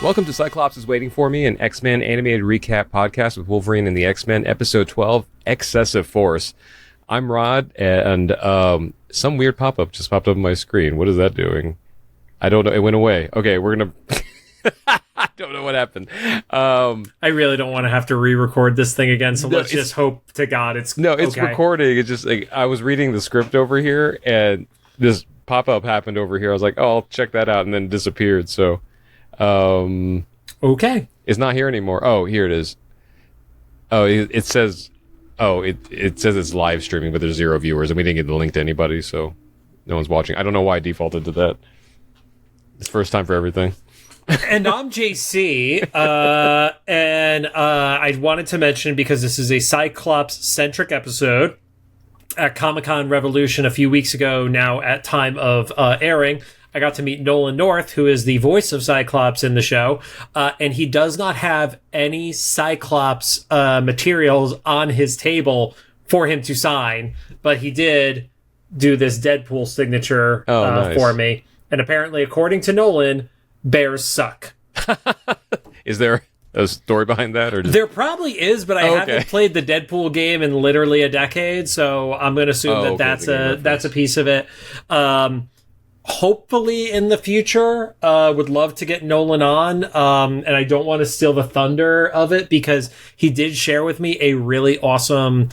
Welcome to Cyclops is Waiting for Me, an X-Men animated recap podcast with Wolverine and the X-Men, episode 12, Excessive Force. I'm Rod, and some weird pop-up just popped up on my screen. What is that doing? I don't know. It went away. Okay, we're going to... I don't know what happened. I really don't want to have to re-record this thing again, so let's just hope to God it's okay. Recording. It's just like I was reading the script over here, and this pop-up happened over here. I was like, oh, I'll check that out, and then it disappeared, so... okay. It's not here anymore. Oh, here it is. Oh, it says... Oh, it says it's live streaming, but there's 0 viewers, and we didn't get the link to anybody, so no one's watching. I don't know why I defaulted to that. It's first time for everything. And I'm JC, and I wanted to mention, because this is a Cyclops-centric episode, at Comic-Con Revolution a few weeks ago, now at time of airing, I got to meet Nolan North, who is the voice of Cyclops in the show, and he does not have any Cyclops materials on his table for him to sign, but he did do this Deadpool signature nice. For me. And apparently, according to Nolan, bears suck. Is there a story behind that? Or just... There probably is, but I haven't played the Deadpool game in literally a decade, so I'm going to assume that's a piece of it. Hopefully in the future, would love to get Nolan on, and I don't want to steal the thunder of it, because he did share with me a really awesome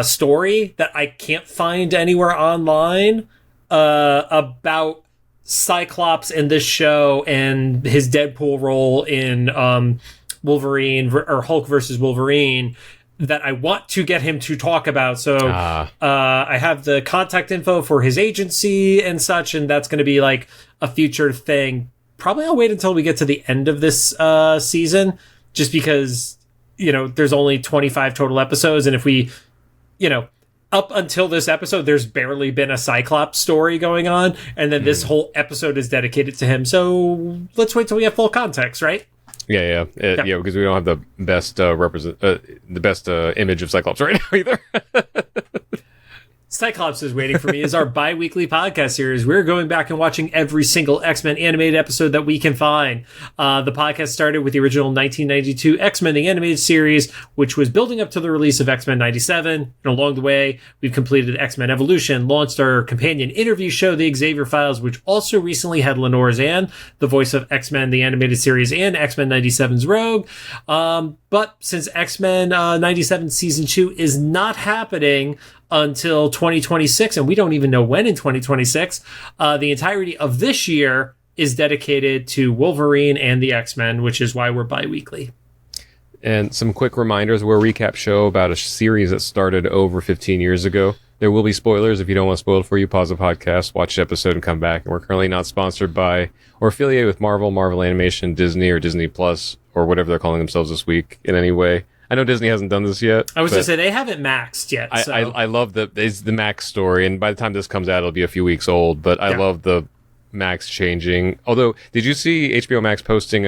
story that I can't find anywhere online about Cyclops in this show and his Deadpool role in Wolverine or Hulk versus Wolverine that I want to get him to talk about. So I have the contact info for his agency and such, and that's going to be like a future thing. Probably I'll wait until we get to the end of this season, just because, there's only 25 total episodes. And if we, up until this episode, there's barely been a Cyclops story going on. And then this whole episode is dedicated to him. So let's wait till we have full context, right? Yeah, because we don't have the best image of Cyclops right now either. Cyclops is Waiting for Me is our bi-weekly podcast series. We're going back and watching every single X-Men animated episode that we can find. The podcast started with the original 1992 X-Men the Animated Series, which was building up to the release of X-Men 97. And along the way, we've completed X-Men Evolution, launched our companion interview show, the Xavier Files, which also recently had Lenore Zann, the voice of X-Men the Animated Series and X-Men 97's Rogue. But since X-Men 97 Season 2 is not happening until 2026, and we don't even know when in 2026, the entirety of this year is dedicated to Wolverine and the X-Men, which is why we're bi-weekly. And some quick reminders: we're a recap show about a series that started over 15 years ago. There will be spoilers. If you don't want to spoil it for you, pause the podcast, watch the episode, and come back. And we're currently not sponsored by or affiliated with Marvel Animation, Disney, or Disney Plus, or whatever they're calling themselves this week in any way. I know Disney hasn't done this yet. I was going to say, they haven't maxed yet. So. I love the Max story, and by the time this comes out, it'll be a few weeks old, but I love the Max changing. Although, did you see HBO Max posting,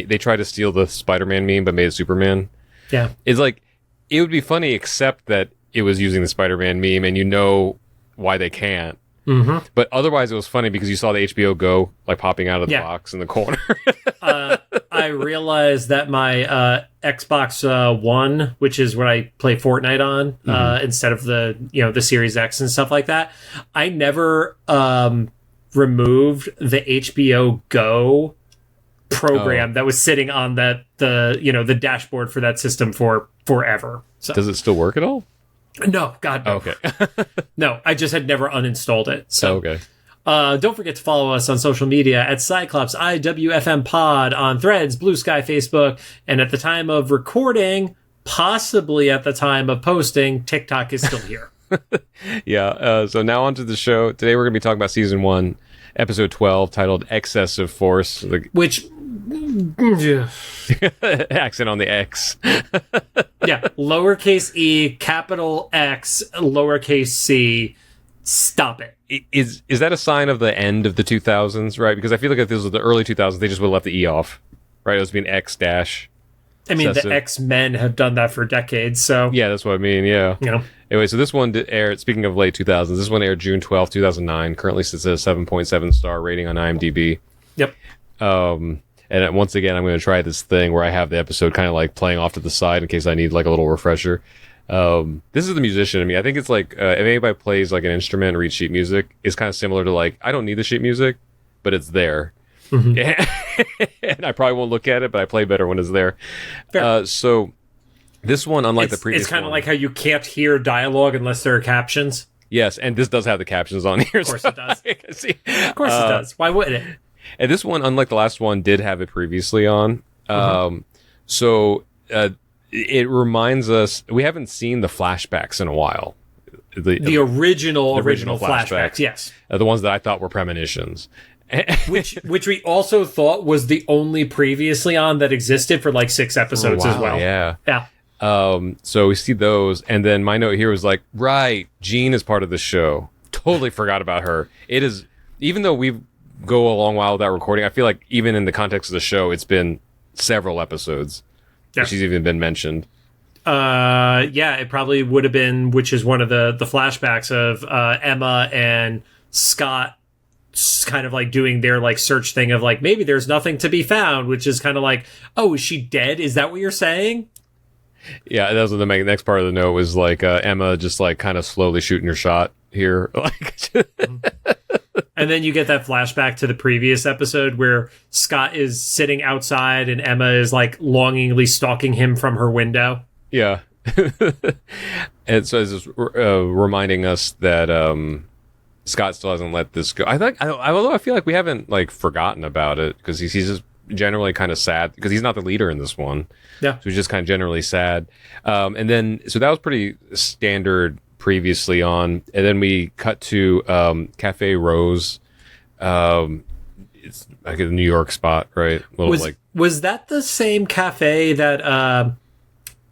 they tried to steal the Spider-Man meme, but made it Superman? Yeah. It's like, it would be funny, except that it was using the Spider-Man meme, and you know why they can't. Mm-hmm. But otherwise, it was funny because you saw the HBO Go like popping out of the box in the corner. I realized that my Xbox One, which is what I play Fortnite on, instead of the the Series X and stuff like that, I never removed the HBO Go program that was sitting on the dashboard for that system for forever. So. Does it still work at all? No, God, no. Okay. No, I just had never uninstalled it. So, okay. Don't forget to follow us on social media at Cyclops IWFM Pod on Threads, Blue Sky, Facebook, and at the time of recording, possibly at the time of posting, TikTok is still here. Yeah. So now onto the show. Today we're going to be talking about season 1, episode 12, titled "Excessive Force," which. Accent on the X. Yeah, lowercase e, capital X, lowercase c. Stop it. Is that a sign of the end of the 2000s, right? Because I feel like if this was the early 2000s, they just would have left the E off, right? It was being X dash. I mean, the X-Men have done that for decades, so... Yeah, that's what I mean, yeah. Anyway, so this one aired, speaking of late 2000s, this one aired June 12, 2009. Currently sits at a 7.7 star rating on IMDb. Yep. And And once again, I'm going to try this thing where I have the episode kind of like playing off to the side in case I need like a little refresher. This is the musician in me. I think it's like, if anybody plays like an instrument or reads sheet music, it's kind of similar to like, I don't need the sheet music, but it's there. Mm-hmm. And I probably won't look at it, but I play better when it's there. So this one, unlike the previous it's kind of one, like how you can't hear dialogue unless there are captions. Yes, and this does have the captions on here. Of course it does. See, of course it does. Why wouldn't it? And this one, unlike the last one, did have it previously on. So it reminds us, we haven't seen the flashbacks in a while. The original flashbacks, yes. The ones that I thought were premonitions. which we also thought was the only previously on that existed for like 6 episodes as well. Yeah. So we see those, and then my note here was like, right, Jean is part of the show. Totally forgot about her. It is, even though we go a long while without recording, I feel like even in the context of the show, it's been several episodes. Yeah. She's even been mentioned. Yeah, it probably would have been, which is one of the flashbacks of Emma and Scott kind of like doing their like search thing of like, maybe there's nothing to be found, which is kind of like, oh, is she dead? Is that what you're saying? Yeah, that was the next part of the note was like Emma just like kind of slowly shooting her shot here. And then you get that flashback to the previous episode where Scott is sitting outside and Emma is like longingly stalking him from her window. Yeah. And so it's just reminding us that Scott still hasn't let this go. Although I feel like we haven't like forgotten about it because he's just generally kind of sad because he's not the leader in this one. Yeah. So he's just kind of generally sad. And then, so that was pretty standard previously on. And then we cut to Cafe Rose. It's like a New York spot, right? Was that the same cafe that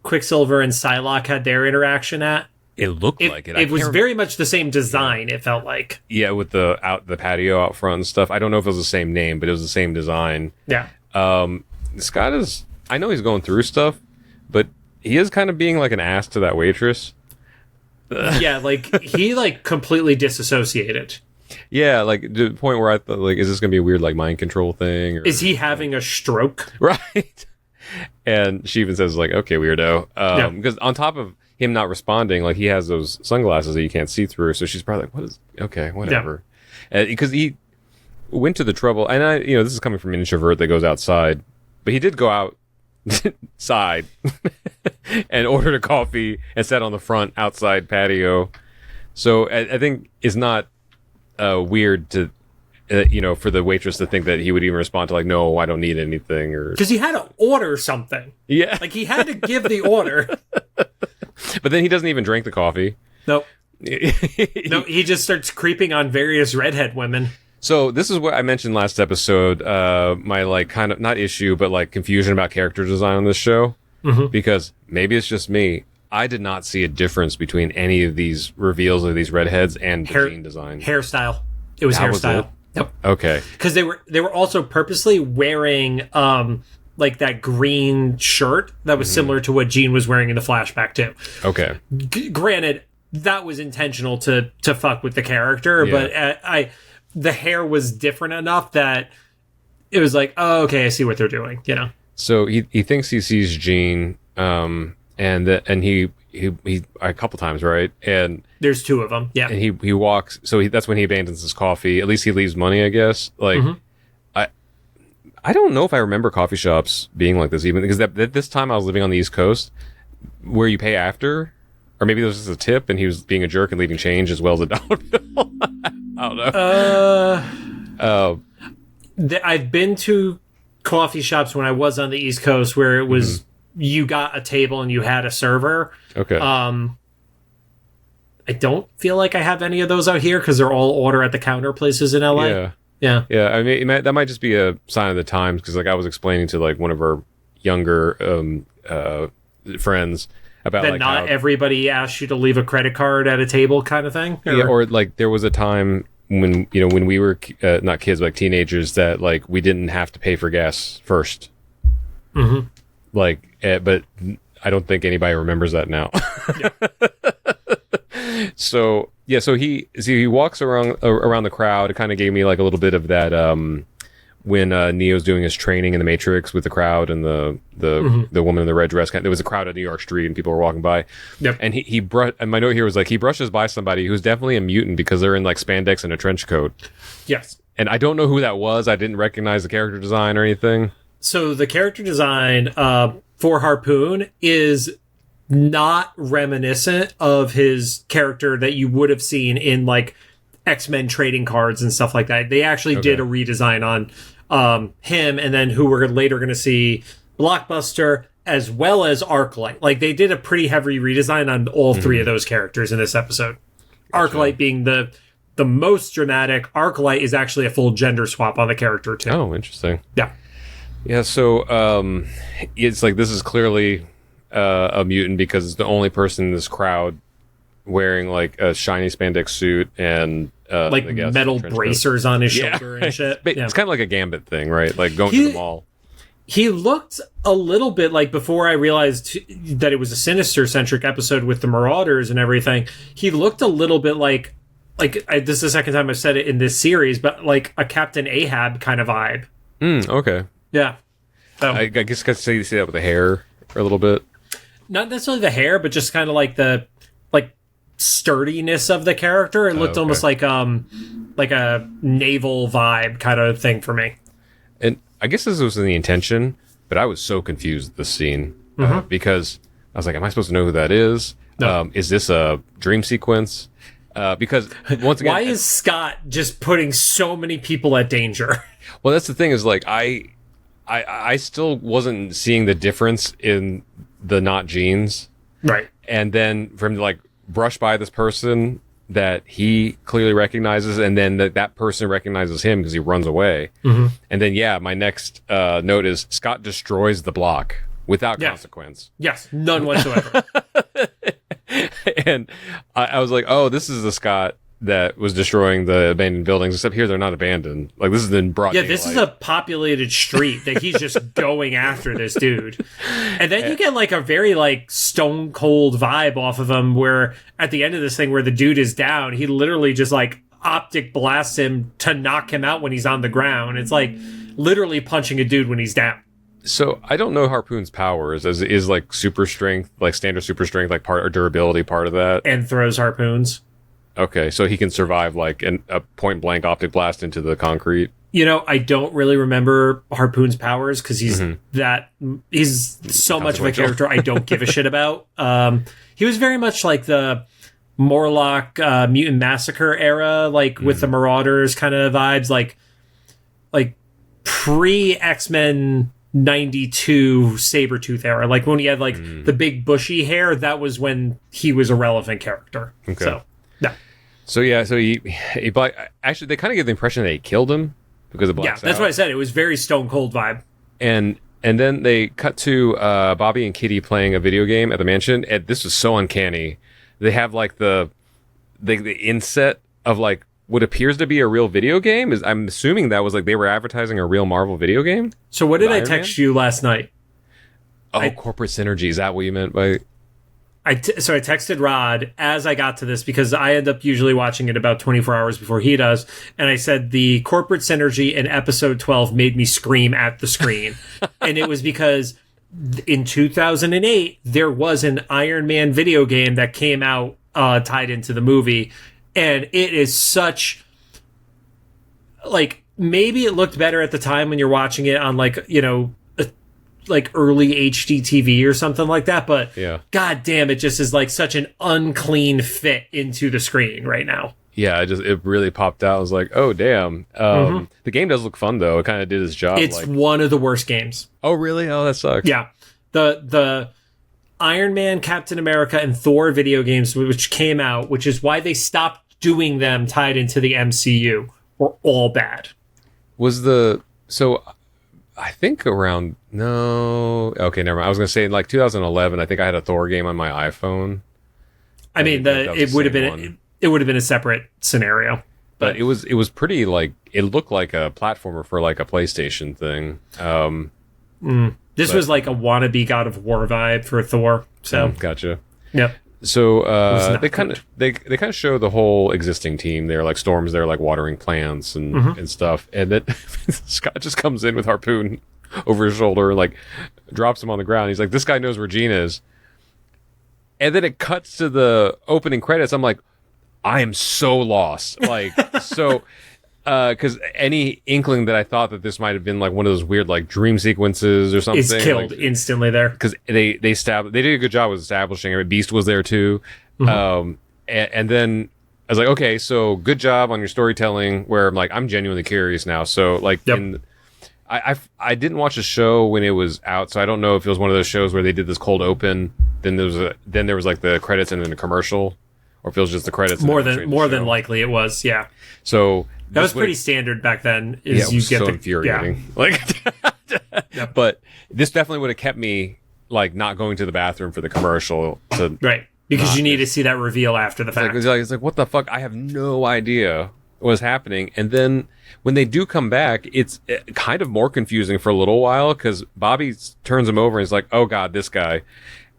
Quicksilver and Psylocke had their interaction at? It looked like it. It was very much the same design, it felt like. Yeah, with the patio out front and stuff. I don't know if it was the same name, but it was the same design. Yeah. Scott is, I know he's going through stuff, but he is kind of being like an ass to that waitress. Yeah, like he like completely disassociated. Yeah, like to the point where I thought, like, is this gonna be a weird like mind control thing? Or, is he having a stroke? Right. And she even says like, okay, weirdo. Because on top of him not responding, like he has those sunglasses that you can't see through, so she's probably like, what is, okay, whatever. Because he went to the trouble, and this is coming from an introvert that goes outside, but he did go outside and ordered a coffee and sat on the front outside patio. So I think it's not weird to for the waitress to think that he would even respond to like, no, I don't need anything, or because he had to order something. Yeah, like he had to give the order. But then he doesn't even drink the coffee. Nope. No, he just starts creeping on various redhead women. So this is what I mentioned last episode, my like kind of not issue, but like confusion about character design on this show. Mm-hmm. Because maybe it's just me. I did not see a difference between any of these reveals of these redheads and the Jean design. Hairstyle. It was hairstyle. Yep. Okay. Because they were also purposely wearing like that green shirt that was similar to what Jean was wearing in the flashback too. Okay. Granted, that was intentional to fuck with the character, but the hair was different enough that it was like, oh, okay, I see what they're doing. So he thinks he sees Jean, and he a couple times, right? And there's 2 of them. Yeah. And he walks. So that's when he abandons his coffee. At least he leaves money, I guess. Like, I don't know if I remember coffee shops being like this, even because this time I was living on the East Coast, where you pay after, or maybe it was just a tip, and he was being a jerk and leaving change as well as a dollar bill. I don't know. I've been to coffee shops when I was on the East Coast where it was you got a table and you had a server. Okay. I don't feel like I have any of those out here because they're all order at the counter places in LA. Yeah. I mean, that might just be a sign of the times because, like, I was explaining to like one of our younger friends about that like not everybody asks you to leave a credit card at a table, kind of thing. Or like there was a time when we were not kids, but like teenagers, that like we didn't have to pay for gas first. Mm-hmm. Like, but I don't think anybody remembers that now. So he walks around the crowd. It kind of gave me like a little bit of that when Neo's doing his training in the Matrix with the crowd and the woman in the red dress. There was a crowd on New York Street and people were walking by. Yep. And and my note here was like, he brushes by somebody who's definitely a mutant because they're in like spandex and a trench coat. Yes. And I don't know who that was. I didn't recognize the character design or anything. So the character design for Harpoon is not reminiscent of his character that you would have seen in like X-Men trading cards and stuff like that. They actually did a redesign on him, and then who we're later going to see Blockbuster as well as Arclight. Like they did a pretty heavy redesign on all three of those characters in this episode. Gotcha. Arclight being the most dramatic. Arclight is actually a full gender swap on the character too. Oh, interesting. Yeah. Yeah, so it's like this is clearly a mutant because it's the only person in this crowd wearing like a shiny spandex suit and like metal bracers on his shoulder and shit. It's kind of like a Gambit thing, right? Like going to the mall. He looked a little bit like, before I realized that it was a Sinister-centric episode with the Marauders and everything, he looked a little bit like this is the second time I've said it in this series, but like a Captain Ahab kind of vibe. Okay. Yeah. So, I guess I could see that with the hair a little bit. Not necessarily the hair, but just kind of like the sturdiness of the character. It looked almost like a naval vibe kind of thing for me. And I guess this was in the intention, but I was so confused with this scene because I was like, am I supposed to know who that is? No. Is this a dream sequence? Because once again, why is Scott just putting so many people at danger? Well, that's the thing is like I still wasn't seeing the difference in the not jeans. Right. And then from like brush by this person that he clearly recognizes, and then that person recognizes him because he runs away. And then, my next note is Scott destroys the block without consequence. Yes, none whatsoever. And I was like, oh, this is the Scott that was destroying the abandoned buildings, except here they're not abandoned. Like, this is in broad daylight. This is a populated street that he's just going after this dude. And then you get like a very like stone cold vibe off of him, where at the end of this thing where the dude is down, he literally just like optic blasts him to knock him out when he's on the ground. It's like literally punching a dude when he's down. So I don't know Harpoon's powers. Is like super strength, like standard super strength, like part or durability part of that? And throws harpoons. Okay, so he can survive like a point blank optic blast into the concrete. You know, I don't really remember Harpoon's powers because he's so much of a character I don't give a shit about. He was very much like the Morlock Mutant Massacre era, like with the Marauders kind of vibes, like pre X-Men 92 Sabretooth era, like when he had like the big bushy hair. That was when he was a relevant character. Okay. So he actually they kind of get the impression that he killed him because of blacks out. That's what I said. It was very Stone Cold vibe. And then they cut to Bobby and Kitty playing a video game at the mansion. And this was so uncanny. They have like the inset of like what appears to be a real video game. I'm assuming that was like they were advertising a real Marvel video game. So what did I text you last night? Corporate synergy. Is that what you meant by? So I texted Rod as I got to this because I end up usually watching it about 24 hours before he does. And I said the corporate synergy in episode 12 made me scream at the screen. And it was because in 2008, there was an Iron Man video game that came out tied into the movie. And it is such like, maybe it looked better at the time when you're watching it on like, like early HD TV or something like that, but god damn, it just is like such an unclean fit into the screen right now. Yeah, it really popped out. I was like, oh damn. The game does look fun though. It kind of did its job. It's one of the worst games. Oh really? Oh, that sucks. Yeah. The Iron Man, Captain America, and Thor video games which came out, which is why they stopped doing them tied into the MCU, were all bad. I think around okay, never mind. I was gonna say in like 2011. I think I had a Thor game on my iPhone. I mean, it would have been a separate scenario, but it was pretty like it looked like a platformer for like a PlayStation thing. This was like a wannabe God of War vibe for Thor. So gotcha. Yep. So not they kind of show the whole existing team. They're like Storm's there, like watering plants and stuff, and then Scott just comes in with harpoon over his shoulder and like drops him on the ground. He's like, "This guy knows where Jean is," and then it cuts to the opening credits. I'm like, I am so lost, like so. Because any inkling that I thought that this might have been like one of those weird like dream sequences or something is killed like, instantly there, because they did a good job with establishing it. Beast was there too, and then I was like, okay, so good job on your storytelling. Where I'm like, I'm genuinely curious now. So like, I didn't watch the show when it was out, so I don't know if it was one of those shows where they did this cold open, then there was like the credits and then a commercial, or if it was just the credits. More than likely it was, yeah. So. That was pretty standard back then. You get so the infuriating. Yeah. Like, but this definitely would have kept me like not going to the bathroom for the commercial. Right, because you need to see that reveal after the fact. It's like what the fuck? I have no idea what was happening. And then when they do come back, it's kind of more confusing for a little while because Bobby turns him over and is like, "Oh God, this guy."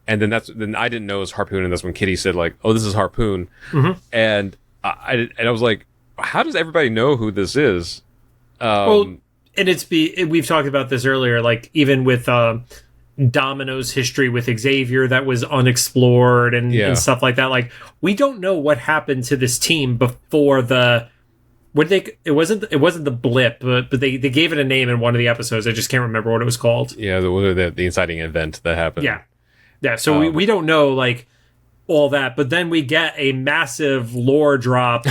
And then I didn't know it was Harpoon, and that's when Kitty said like, "Oh, this is Harpoon," and I was like. How does everybody know who this is? Well, and we've talked about this earlier, like even with Domino's history with Xavier that was unexplored and stuff like that. Like we don't know what happened to this team before it wasn't the blip, but they gave it a name in one of the episodes. I just can't remember what it was called. Yeah, the inciting event that happened. Yeah. So we don't know like. All that, but then we get a massive lore drop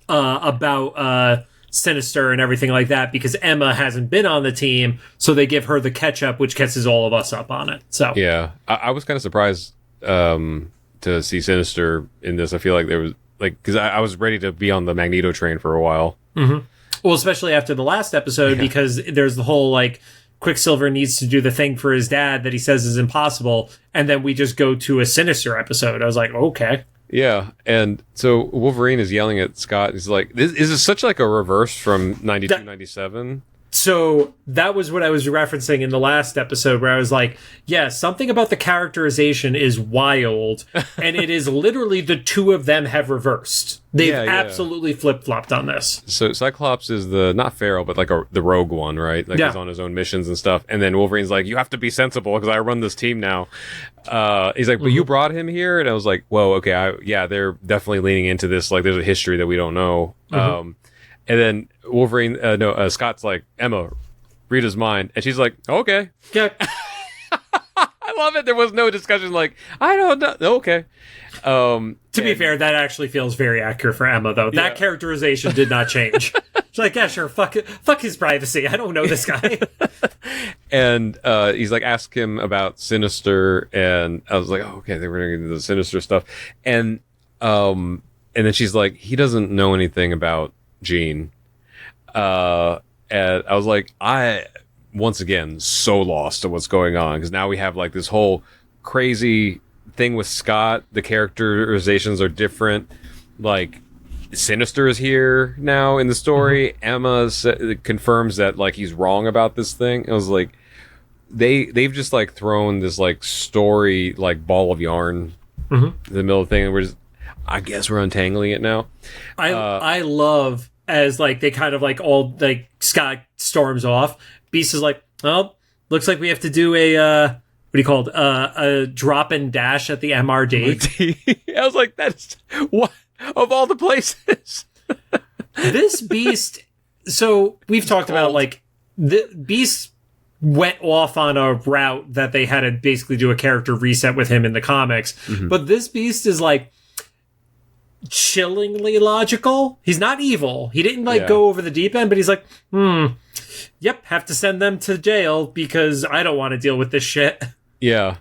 about Sinister and everything like that because Emma hasn't been on the team, so they give her the catch up, which catches all of us up on it. So yeah, I was kind of surprised to see Sinister in this. I feel like there was like because I was ready to be on the Magneto train for a while. Well, especially after the last episode because there's the whole like. Quicksilver needs to do the thing for his dad that he says is impossible, and then we just go to a Sinister episode. I was like, okay. Yeah, and so Wolverine is yelling at Scott. He's like, this is such like a reverse from 92, 97. So that was what I was referencing in the last episode where I was like, yeah, something about the characterization is wild, and it is literally the two of them have reversed. They've absolutely flip-flopped on this. So Cyclops is the, not feral, but like the rogue one, right? Like he's on his own missions and stuff. And then Wolverine's like, you have to be sensible because I run this team now. He's like, but you brought him here? And I was like, whoa, okay, they're definitely leaning into this. Like there's a history that we don't know. And then Wolverine, Scott's like, Emma, read his mind. And she's like, okay. Yeah. I love it. There was no discussion like, I don't know. Okay. To be fair, that actually feels very accurate for Emma, though. That characterization did not change. She's like, yeah, sure, fuck his privacy. I don't know this guy. And he's like, ask him about Sinister. And I was like, oh, okay, they were going to do the Sinister stuff. And then she's like, he doesn't know anything about Jean. And I was like, once again, so lost to what's going on. Because now we have like this whole crazy thing with Scott. The characterizations are different. Like, Sinister is here now in the story. Emma confirms that like he's wrong about this thing. I was like, they've just like thrown this like story like ball of yarn in the middle of the thing, and I guess we're untangling it now. I love as like they kind of like all like Scott storms off. Beast is like, oh, looks like we have to do a what do you call it? A drop and dash at the MRD. I was like, that's what of all the places. This Beast. So we've talked about like the Beast went off on a route that they had to basically do a character reset with him in the comics, but this Beast is like chillingly logical. He's not evil. He didn't like go over the deep end, but he's like, yep, have to send them to jail because I don't want to deal with this shit. Yeah.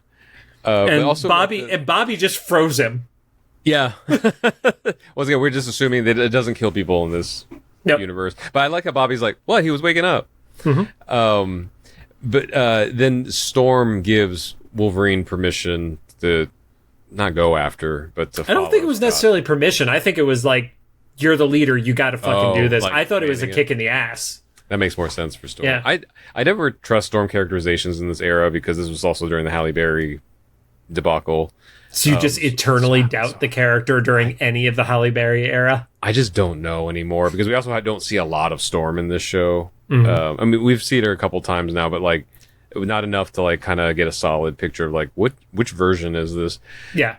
And but also Bobby just froze him. Yeah. Once again, we're just assuming that it doesn't kill people in this universe. But I like how Bobby's like, what? He was waking up. But then Storm gives Wolverine permission to not go after, but to follow. I don't think it was necessarily permission. I think it was like, you're the leader. You got to fucking do this. Like, I thought it was a kick in the ass. That makes more sense for Storm. Yeah. I never trust Storm characterizations in this era because this was also during the Halle Berry debacle. So you just eternally doubt the character during any of the Halle Berry era? I just don't know anymore, because we also don't see a lot of Storm in this show. I mean, we've seen her a couple times now, but like not enough to like kind of get a solid picture of like which version is this. Yeah.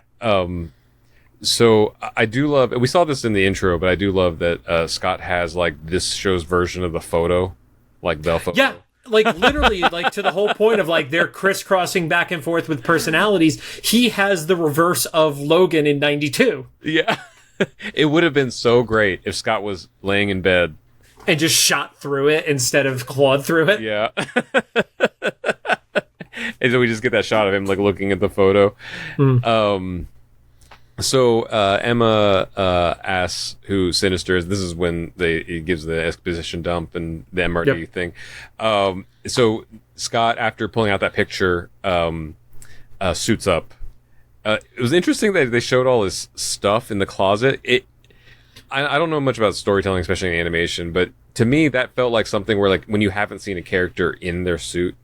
So I do love, we saw this in the intro, but I do love that Scott has like this show's version of the photo, like Bell photo. Yeah, like literally, like to the whole point of like they're crisscrossing back and forth with personalities. He has the reverse of Logan in '92. Yeah. It would have been so great if Scott was laying in bed and just shot through it instead of clawed through it. Yeah. And so we just get that shot of him like looking at the photo. So Emma asks who Sinister is. This is when it gives the exposition dump and the MRD thing. So Scott, after pulling out that picture, suits up. It was interesting that they showed all his stuff in the closet. I don't know much about storytelling, especially in animation, but to me that felt like something where like when you haven't seen a character in their suit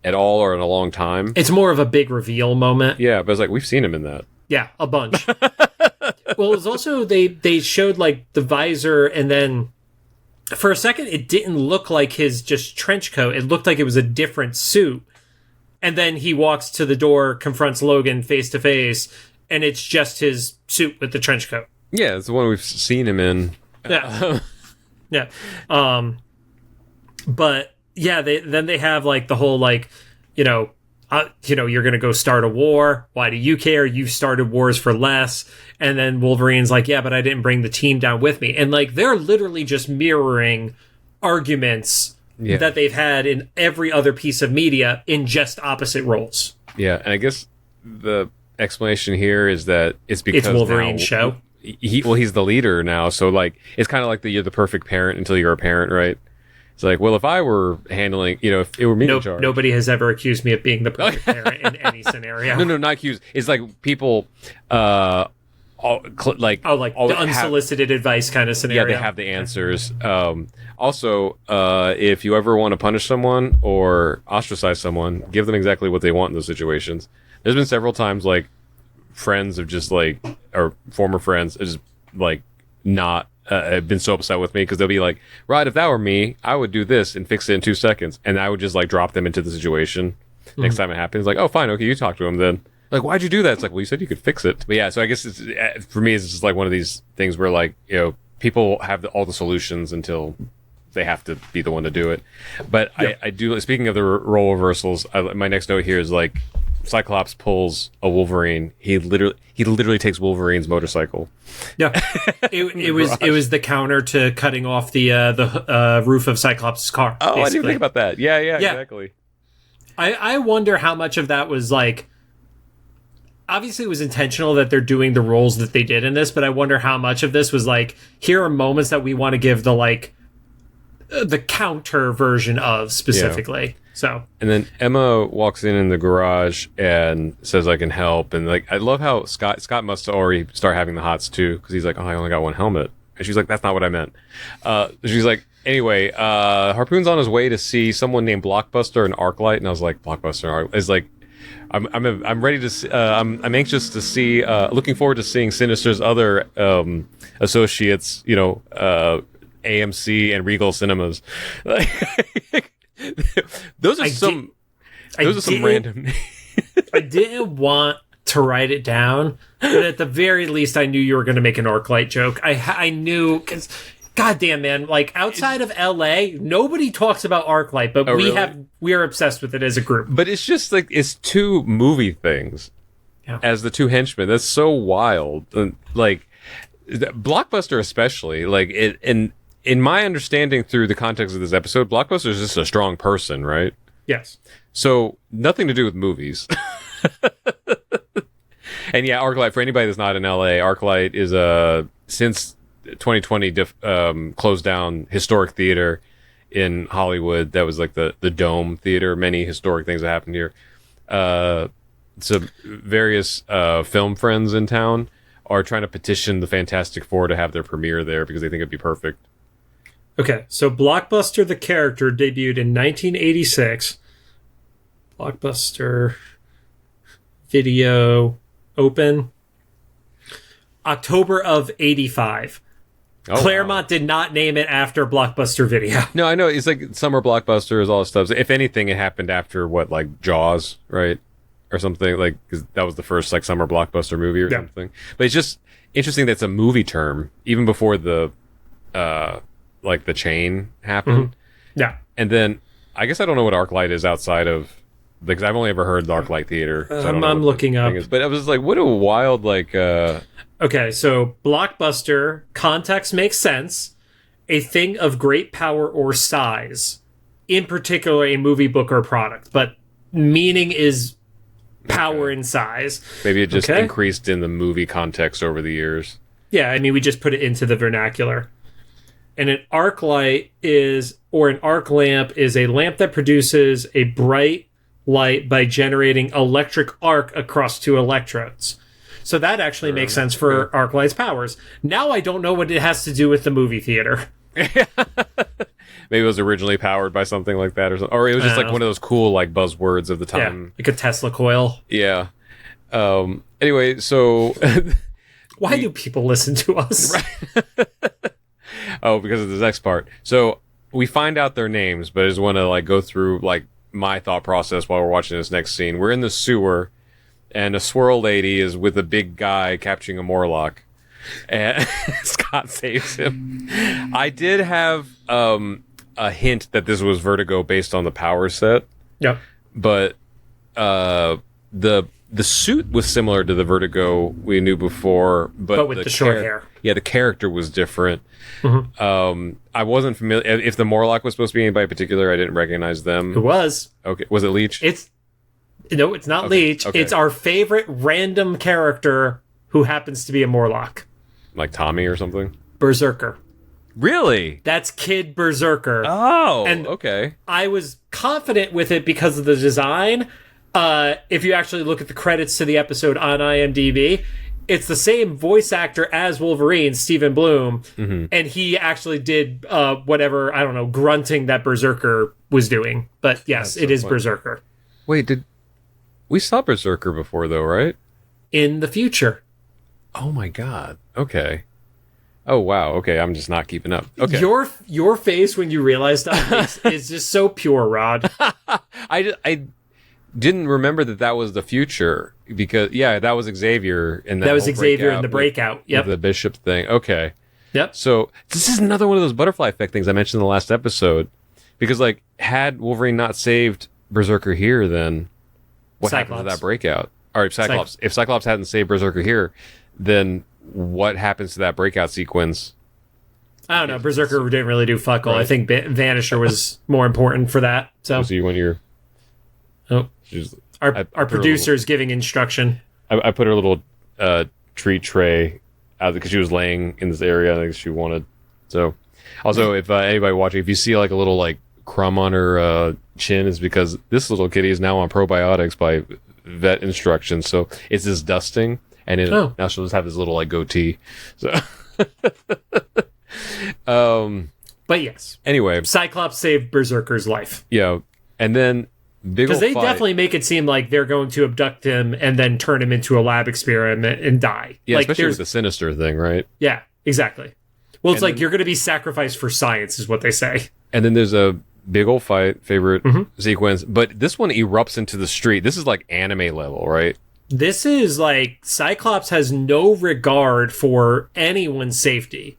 at all or in a long time, it's more of a big reveal moment. Yeah, but it's like we've seen him in that. Yeah, a bunch. Well, it was also they showed like the visor, and then for a second it didn't look like his just trench coat. It looked like it was a different suit. And then he walks to the door, confronts Logan face to face, and it's just his suit with the trench coat. Yeah, it's the one we've seen him in. Yeah. Yeah. But yeah, they have like the whole like, you're going to go start a war. Why do you care? You've started wars for less. And then Wolverine's like, yeah, but I didn't bring the team down with me. And like, they're literally just mirroring arguments that they've had in every other piece of media in just opposite roles. Yeah. And I guess the explanation here is that it's because it's Wolverine's show. He's the leader now. So like, it's kind of like you're the perfect parent until you're a parent, right? It's like, well, if I were handling, if it were me in charge. Nobody has ever accused me of being the perfect parent in any scenario. No, not accused. It's like people, the unsolicited advice kind of scenario. Yeah, they have the answers. Also, if you ever want to punish someone or ostracize someone, give them exactly what they want in those situations. There's been several times, like, friends have just, like, or former friends have just, like, not have been so upset with me because they'll be like, right, if that were me, I would do this and fix it in 2 seconds. And I would just, like, drop them into the situation. Next time it happens, like, oh, fine, okay, you talk to him then. Like, why'd you do that? It's like, well, you said you could fix it. But yeah, so I guess for me, it's just like one of these things where, like, people have all the solutions until they have to be the one to do it. But I do, speaking of the role reversals, my next note here is like, Cyclops pulls a Wolverine. He literally takes Wolverine's motorcycle. Yeah, it was the counter to cutting off the roof of Cyclops' car. Oh, basically. I didn't even think about that. Yeah, exactly. I wonder how much of that was like. Obviously, it was intentional that they're doing the roles that they did in this, but I wonder how much of this was like, here are moments that we want to give the counter version of specifically. Yeah. So, and then Emma walks in the garage and says, "I can help." And like, I love how Scott must already start having the hots too, because he's like, "Oh, I only got one helmet," and she's like, "That's not what I meant." She's like, "Anyway, Harpoon's on his way to see someone named Blockbuster and Arclight," and I was like, "Blockbuster and Arclight is like." I'm ready to see, I'm anxious to see, looking forward to seeing Sinister's other associates, AMC and Regal Cinemas. Those are some random. I didn't want to write it down, but at the very least, I knew you were going to make an Arclight joke. I knew, because goddamn, man, like outside of LA, nobody talks about Arclight, but we are obsessed with it as a group. But it's just like, it's two movie things as the two henchmen. That's so wild. Like, Blockbuster especially, like, in my understanding through the context of this episode, Blockbuster is just a strong person, right? Yes. So nothing to do with movies. And yeah, Arclight, for anybody that's not in LA, Arclight is since 2020 closed down historic theater in Hollywood. That was like the Dome Theater. Many historic things that happened here. So various film friends in town are trying to petition the Fantastic Four to have their premiere there because they think it'd be perfect. Okay, so Blockbuster the character debuted in 1986. Blockbuster video open. October of 85. Oh, Claremont wow. did not name it after Blockbuster Video. No, I know. It's like summer blockbusters, all this stuff. If anything, it happened after what, like Jaws, right? Or something, like, 'cause that was the first like summer blockbuster movie or something. But it's just interesting that it's a movie term, even before the like the chain happened. Yeah. And then I guess I don't know what ArcLight is outside of, because I've only ever heard the ArcLight Theater. So I don't know I'm what looking the up. thing is. But I was like, what a wild like. Okay, so Blockbuster, context makes sense. A thing of great power or size, in particular a movie, book, or product, but meaning is power and size. Maybe it just increased in the movie context over the years. Yeah, I mean, we just put it into the vernacular. And an arc light is, or an arc lamp is a lamp that produces a bright light by generating electric arc across two electrodes. So that actually makes sense for arc light's powers. Now I don't know what it has to do with the movie theater. Maybe it was originally powered by something like that, or it was just like one of those cool like buzzwords of the time. Yeah, like a Tesla coil. Yeah. Anyway, so why do people listen to us? Oh, because of this next part. So we find out their names, but I just want to like go through like my thought process while we're watching this next scene. We're in the sewer, and a swirl lady is with a big guy capturing a Morlock, and Scott saves him. I did have a hint that this was Vertigo based on the power set. Yep. But the suit was similar to the Vertigo we knew before, but with the short hair. Yeah, the character was different. I wasn't familiar. If the Morlock was supposed to be anybody particular, I didn't recognize them. Who was? Okay, was it Leech? It's not Leech. Okay. It's our favorite random character who happens to be a Morlock. Like Tommy or something? Berserker. Really? That's Kid Berserker. Oh, and okay. I was confident with it because of the design. If you actually look at the credits to the episode on IMDb, it's the same voice actor as Wolverine, Stephen Bloom, and he actually did whatever, I don't know, grunting that Berserker was doing. But yes, it is Berserker. Wait, we saw Berserker before though, right? In the future. Oh my god. Okay. Oh wow. Okay, I'm just not keeping up. Okay. Your face when you realized that is just so pure, Rod. I didn't remember that was the future, because that was Xavier in that was Xavier in the breakout. Yep. The Bishop thing. Okay. Yep. So this is another one of those butterfly effect things I mentioned in the last episode, because like had Wolverine not saved Berserker here, then what happened to that breakout? Or Cyclops. If Cyclops hadn't saved Berserker here, then what happens to that breakout sequence? I don't know. Berserker didn't really do fuck all. Right. I think Vanisher was more important for that. So you when you're. Oh, our producer is giving instruction. I put her little treat tray out because she was laying in this area. I think she wanted. So, also, if anybody watching, if you see like a little like crumb on her chin, is because this little kitty is now on probiotics by vet instructions. So it's this dusting, and now she'll just have this little like goatee. So, but yes. Anyway, Cyclops saved Berserker's life. Yeah, and then. Because they definitely make it seem like they're going to abduct him and then turn him into a lab experiment and die. Yeah, like, especially with the Sinister thing, right? Yeah, exactly. Well, it's like you're going to be sacrificed for science, is what they say. And then there's a big old fight, favorite sequence. But this one erupts into the street. This is like anime level, right? This is like Cyclops has no regard for anyone's safety.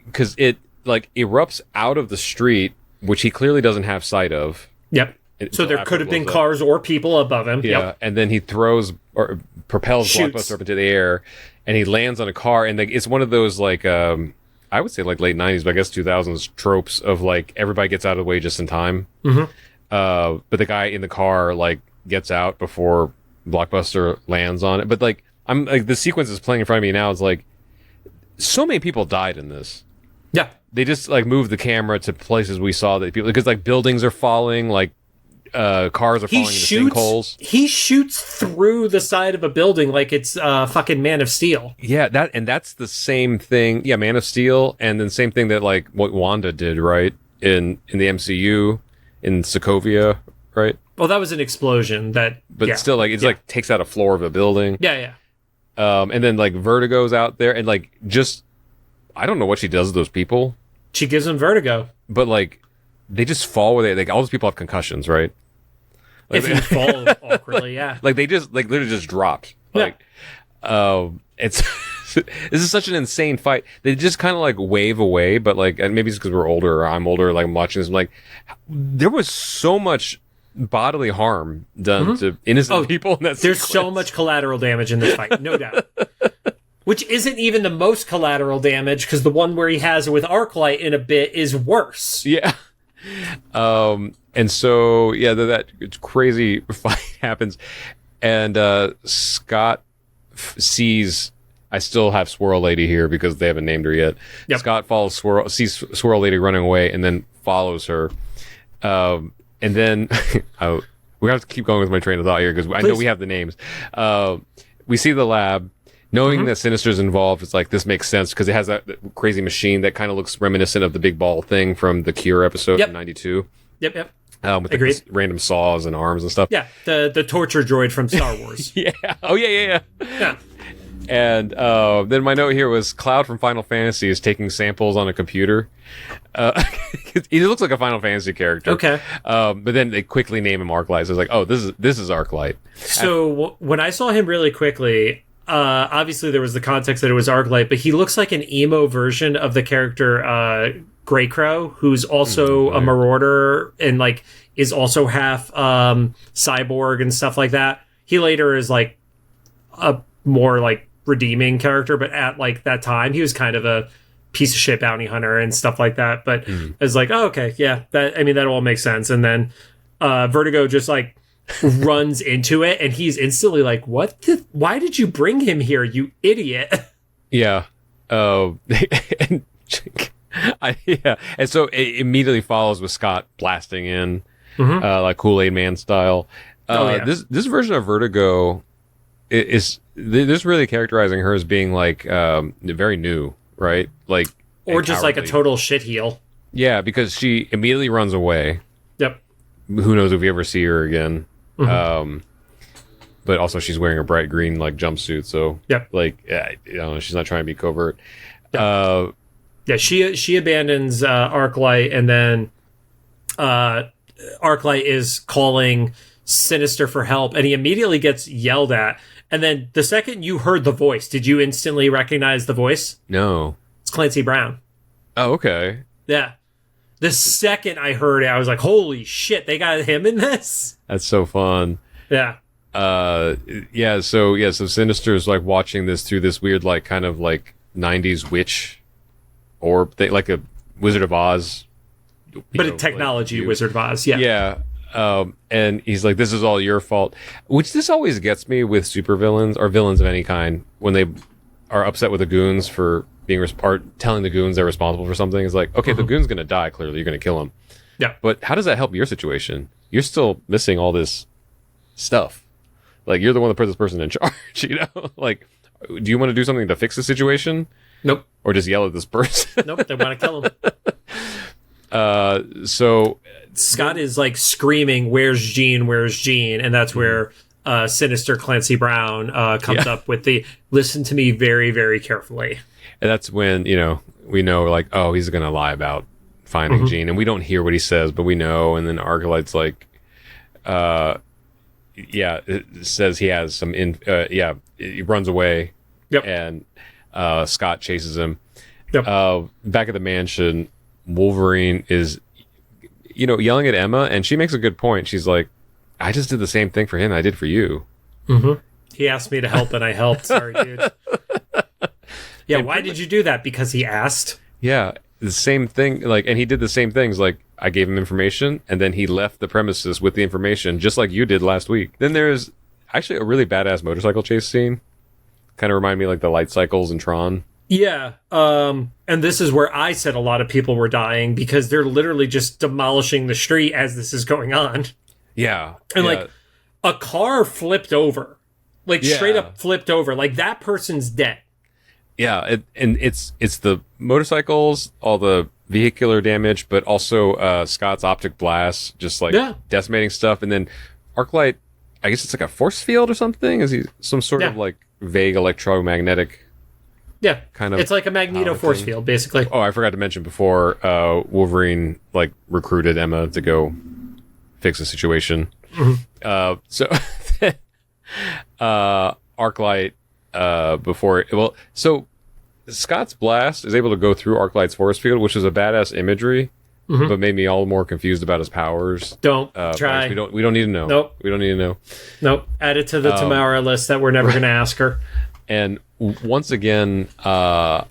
Because it like erupts out of the street, which he clearly doesn't have sight of. Yep. So there could have been cars or people above him. Yeah, yep. And then he throws or propels Blockbuster up into the air, and he lands on a car. And it's one of those like I would say like late '90s, but I guess 2000s tropes of like everybody gets out of the way just in time. But the guy in the car like gets out before Blockbuster lands on it. But like I'm like the sequence is playing in front of me now. It's like so many people died in this. Yeah, they just like moved the camera to places we saw that people because like buildings are falling like. Cars are falling into sinkholes. He shoots through the side of a building like it's fucking Man of Steel. Yeah, that's the same thing. Yeah, Man of Steel, and then same thing that like what Wanda did, right? In the MCU, in Sokovia, right? Well, that was an explosion. But still, like it's like takes out a floor of a building. Yeah, yeah. And then like Vertigo's out there, and like just I don't know what she does to those people. She gives them vertigo. But like they just fall with it. Like all those people have concussions, right? Like, If you fall awkwardly, yeah. Like they just like literally just dropped. Like it's this is such an insane fight. They just kind of like wave away, but like, and maybe it's because we're older or I'm older, like I'm watching this, I'm like, there was so much bodily harm done to innocent people in that There's sequence. so much collateral damage in this fight, no doubt. Which isn't even the most collateral damage, because the one where he has it with Arclight in a bit is worse. Yeah. And so, yeah, that crazy fight happens. And Scott sees... I still have Swirl Lady here because they haven't named her yet. Yep. Scott sees Swirl Lady running away and then follows her. And then... we have to keep going with my train of thought here because I know we have the names. We see the lab. Knowing that Sinister's involved, it's like, this makes sense because it has that crazy machine that kind of looks reminiscent of the Big Ball thing from the Cure episode from 92. Yep. With the random saws and arms and stuff. Yeah, the torture droid from Star Wars. Yeah. Oh, yeah. And then my note here was Cloud from Final Fantasy is taking samples on a computer. He looks like a Final Fantasy character. Okay. But then they quickly name him Arclight. So it's like, oh, this is Arclight. So when I saw him really quickly... obviously there was the context that it was Arclight, but he looks like an emo version of the character Grey Crow, who's also a marauder and like is also half cyborg and stuff like that. He later is like a more like redeeming character, but at like that time he was kind of a piece of shit bounty hunter and stuff like that. But it's like, oh, okay, yeah, that all makes sense. And then Vertigo just like runs into it, and he's instantly like, why did you bring him here, you idiot? Yeah. And so it immediately follows with Scott blasting in, like Kool-Aid Man style. This version of Vertigo is this really characterizing her as being like very new, right? Like, or just like a total shitheel. Yeah, because she immediately runs away. Yep. Who knows if we ever see her again. But also she's wearing a bright green like jumpsuit, so like she's not trying to be covert. She abandons Arclight, and then Arclight is calling Sinister for help, and he immediately gets yelled at. And then the second you heard the voice, did you instantly recognize the voice? No, it's Clancy Brown. Oh, okay. Yeah. The second I heard it, I was like, holy shit, they got him in this? That's so fun. Yeah. So Sinister is like watching this through this weird, like, kind of like 90s witch orb thing, like a Wizard of Oz. But a technology like, Wizard of Oz, yeah. Yeah. And he's like, this is all your fault. Which this always gets me with supervillains or villains of any kind when they are upset with the goons for being or telling the goons they're responsible for something. It's like, okay, the goon's gonna die, clearly you're gonna kill him. Yeah. But how does that help your situation? You're still missing all this stuff. Like, you're the one that put this person in charge, you know? Like, do you want to do something to fix the situation? Nope. Or just yell at this person? Nope, they want to kill him. So Scott is like screaming, where's Jean, and that's where Sinister Clancy Brown comes up with the listen to me very, very carefully. And that's when, we know, like, oh, he's going to lie about finding Jean. And we don't hear what he says, but we know. And then Arclight's like, it says he has some, he runs away. Yep. And Scott chases him. Yep. Back at the mansion, Wolverine is, yelling at Emma, and she makes a good point. She's like, I just did the same thing for him I did for you. He asked me to help, and I helped. Sorry, dude. Yeah, and why did you do that? Because he asked? Yeah, the same thing. Like, and he did the same things. Like, I gave him information, and then he left the premises with the information, just like you did last week. Then there's actually a really badass motorcycle chase scene. Kind of remind me like the light cycles in Tron. Yeah, and this is where I said a lot of people were dying because they're literally just demolishing the street as this is going on. Yeah. And like a car flipped over. Like straight up flipped over. Like that person's dead. Yeah, it's the motorcycles, all the vehicular damage, but also Scott's optic blast, just like decimating stuff. And then Arclight, I guess it's like a force field or something. Is he some sort of like vague electromagnetic. Yeah, kind of. It's like a Magneto force field, basically. Oh, I forgot to mention before. Wolverine like recruited Emma to go fix the situation. So Arclight so Scott's blast is able to go through Arclight's force field, which is a badass imagery, but made me all more confused about his powers. Don't try. We don't need to know. Nope. We don't need to know. Nope. Add it to the Tamara list that we're never going to ask her. And once again, I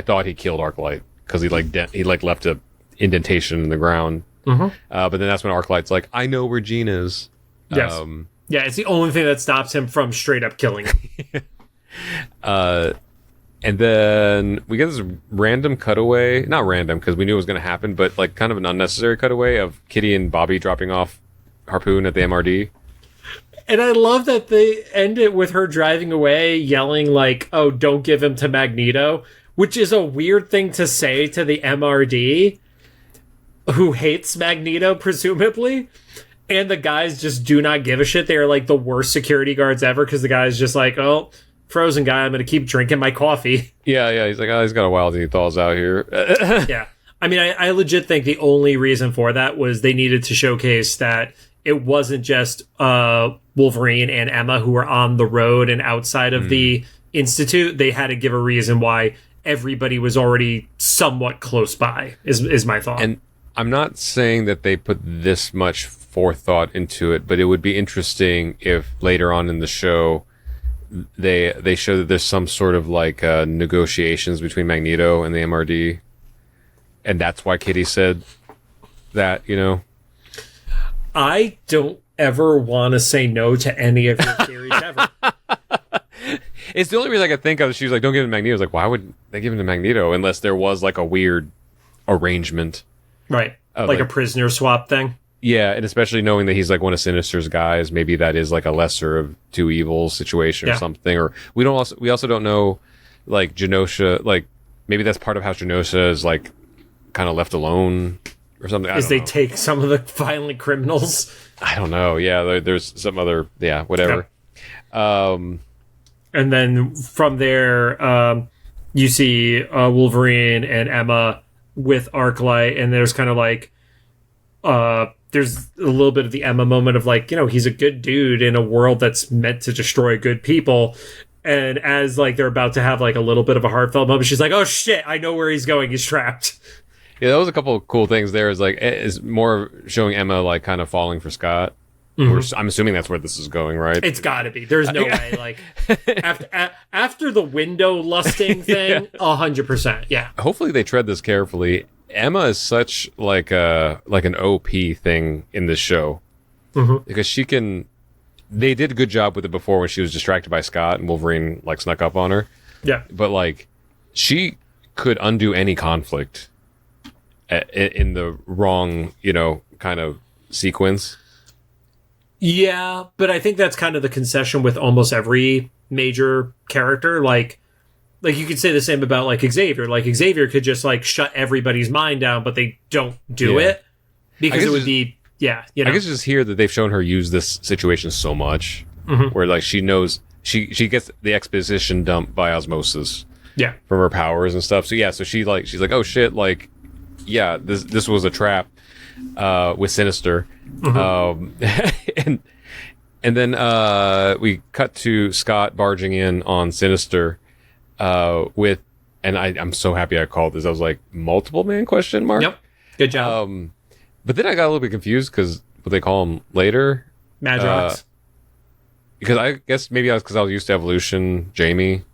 thought he killed Arclight because he left a indentation in the ground. But then that's when Arclight's like, "I know where Jean is." Yes. Yeah, it's the only thing that stops him from straight up killing him. And then we get this random cutaway, not random because we knew it was going to happen, but like kind of an unnecessary cutaway of Kitty and Bobby dropping off Harpoon at the MRD. And I love that they end it with her driving away, yelling like, "Oh, don't give him to Magneto," which is a weird thing to say to the MRD, who hates Magneto, presumably. And the guys just do not give a shit. They are like the worst security guards ever because the guy's just like, "Oh, frozen guy, I'm going to keep drinking my coffee." Yeah. He's like, "Oh, he's got a while till he thaws out here." Yeah. I mean, I legit think the only reason for that was they needed to showcase that it wasn't just Wolverine and Emma who were on the road and outside of the Institute. They had to give a reason why everybody was already somewhat close by, is my thought. And I'm not saying that they put this much forethought into it, but it would be interesting if later on in the show they show that there's some sort of like negotiations between Magneto and the MRD, and that's why Kitty said that, I don't ever want to say no to any of your theories ever. It's the only reason I could think of. She was like, "Don't give him to Magneto." I was like, why would they give him to Magneto unless there was like a weird arrangement, right? Like a prisoner swap thing. Yeah, and especially knowing that he's like one of Sinister's guys, maybe that is like a lesser of two evils situation or something. Or we also don't know, like Genosha, like maybe that's part of how Genosha is like kind of left alone or something. Is they take some of the violent criminals? I don't know. Yeah, there's some other whatever. Yep. And then from there, you see Wolverine and Emma with Arclight, and there's kind of like there's a little bit of the Emma moment of like, he's a good dude in a world that's meant to destroy good people. And as like they're about to have like a little bit of a heartfelt moment, she's like, "Oh shit, I know where he's going. He's trapped." Yeah, that was a couple of cool things there. Is more showing Emma like kind of falling for Scott. I'm assuming that's where this is going, right? It's got to be. There's no way. Like after the window lusting thing, 100%. Yeah. Hopefully they tread this carefully. Emma is such like an OP thing in this show because she can. They did a good job with it before when she was distracted by Scott and Wolverine like snuck up on her. Yeah, but like she could undo any conflict in the wrong, kind of sequence. Yeah, but I think that's kind of the concession with almost every major character. Like you could say the same about like Xavier. Like Xavier could just like shut everybody's mind down, but they don't do it because it would be I guess just here that they've shown her use this situation so much, where like she knows she gets the exposition dump by osmosis, from her powers and stuff. So so she's like, "Oh shit, like this was a trap with Sinister," and then we cut to Scott barging in on Sinister with, and I'm so happy I called this. I was like, multiple man question mark. Yep, good job. But then I got a little bit confused because what they call him later, Madrox. Because I guess maybe I was used to Evolution Jamie.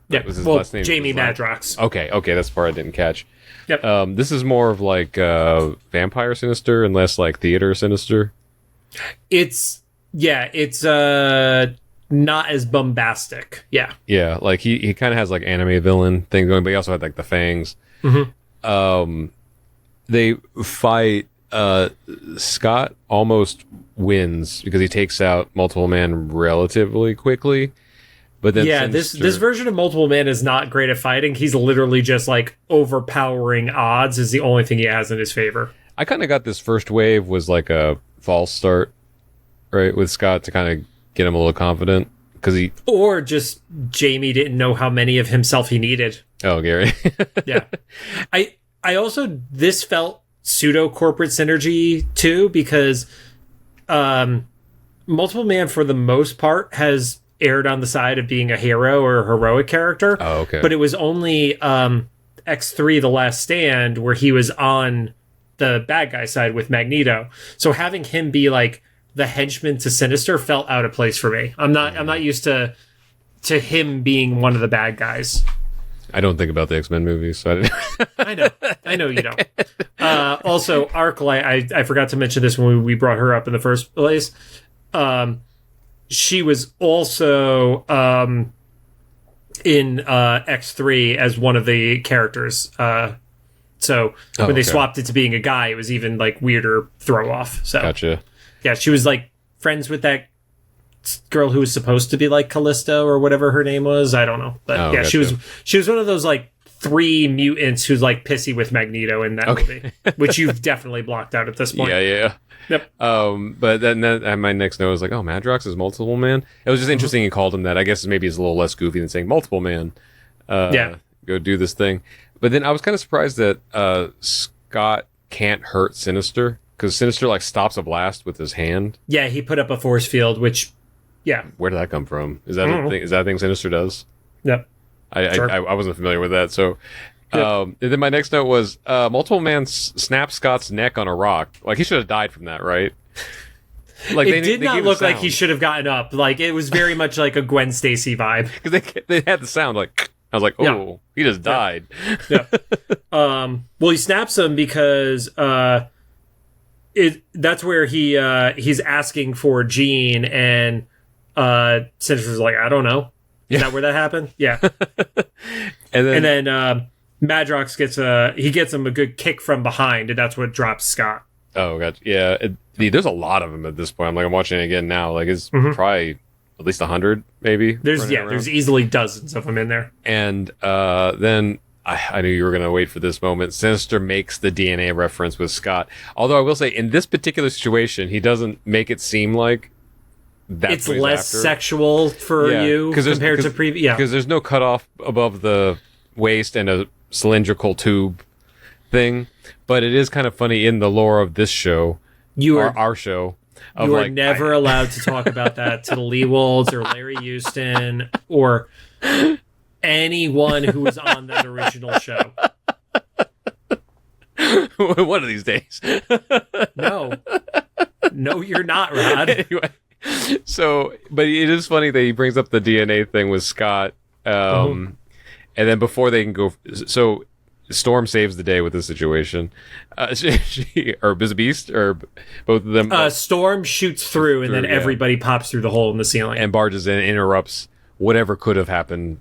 Yeah, was his well, last name Jamie was Madrox. Okay, that's the part I didn't catch. Yep. This is more of like vampire Sinister and less like theater Sinister. It's not as bombastic. Yeah. Yeah, like he kind of has like anime villain thing going, but he also had like the fangs. They fight. Scott almost wins because he takes out Multiple Man relatively quickly. But then Sinister... this version of Multiple Man is not great at fighting. He's literally just like overpowering odds is the only thing he has in his favor. I kind of got this first wave was like a false start, right, with Scott to kind of get him a little confident because he... Or just Jamie didn't know how many of himself he needed. Oh, Gary. Yeah. I also, this felt pseudo corporate synergy too, because Multiple Man for the most part has aired on the side of being a hero or a heroic character. Oh, okay. But it was only X3 The Last Stand where he was on the bad guy side with Magneto. So having him be like the henchman to Sinister felt out of place for me. I'm not used to him being one of the bad guys. I don't think about the X-Men movies, so I didn't... I know you don't. Also, Arclight, I forgot to mention this when we brought her up in the first place. She was also in X3 as one of the characters. So when they swapped it to being a guy, it was even like weirder throw off. So Gotcha. Yeah, she was like friends with that girl who was supposed to be like Callisto or whatever her name was. I don't know, but yeah, gotcha. she was one of those like 3 mutants who's like pissy with Magneto in that movie, which you've definitely blocked out at this point. Yeah. Yep. But then my next note was like, oh, Madrox is Multiple Man. It was just interesting he called him that. I guess maybe it's a little less goofy than saying Multiple Man. Go do this thing. But then I was kind of surprised that Scott can't hurt Sinister, because Sinister like stops a blast with his hand. Yeah, he put up a force field, which, yeah. Where did that come from? Is that a thing? Is that a thing Sinister does? Yep. I wasn't familiar with that. So, and then my next note was Multiple Man snapped Scott's neck on a rock. Like, he should have died from that, right? Like, it did not look like he should have gotten up. Like, it was very much like a Gwen Stacy vibe. Because they had the sound like, I was like, oh, he just died. Yeah. Well, he snaps him because that's where he's asking for Jean, and Sinister's like, I don't know. Is that where that happened? Yeah. and then Madrox gets him a good kick from behind, and that's what drops Scott. Oh, gotcha. Yeah. There's a lot of them at this point. I'm watching it again now. Like, it's probably at least 100, maybe. There's easily dozens of them in there. And then I knew you were going to wait for this moment. Sinister makes the DNA reference with Scott. Although I will say, in this particular situation, he doesn't make it seem like that's it's less sexual for you compared to previous. Yeah, because there's no cutoff above the waist and a cylindrical tube thing. But it is kind of funny in the lore of this show, our show. You are never allowed to talk about that to the Leewolds or Larry Houston or anyone who was on that original show. One of these days. No, you're not, Rod. Anyway. So, but it is funny that he brings up the DNA thing with Scott, and then before they can go, so Storm saves the day with this situation. She or Beast, or both of them. Storm shoots through, and then everybody pops through the hole in the ceiling and barges in, and interrupts whatever could have happened